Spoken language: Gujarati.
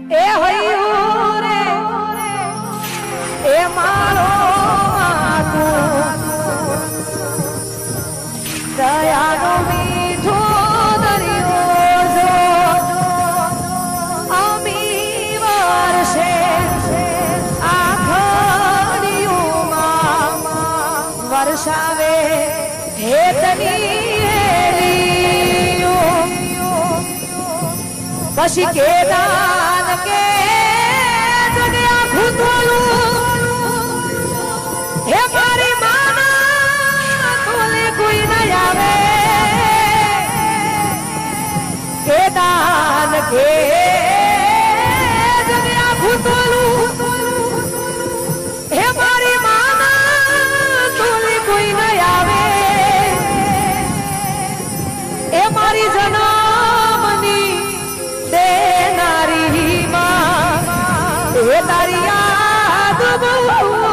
એ હૈયું રે એ મારો માતું દયાનો મીઠો દરિયો જો અમી વર્ષે આખડીઓમાં વર્ષાવે હેતની પછી કે દાન કે જગ્યા ભૂતોલું હે મારી માના તોલે કોઈ ન આવે કે દાન કે જગ્યા ભૂતોલું હે મારી માના તોલે કોઈ ન આવે એ મારી જન્મની દેનારી માં એ તારી યાદ બહુ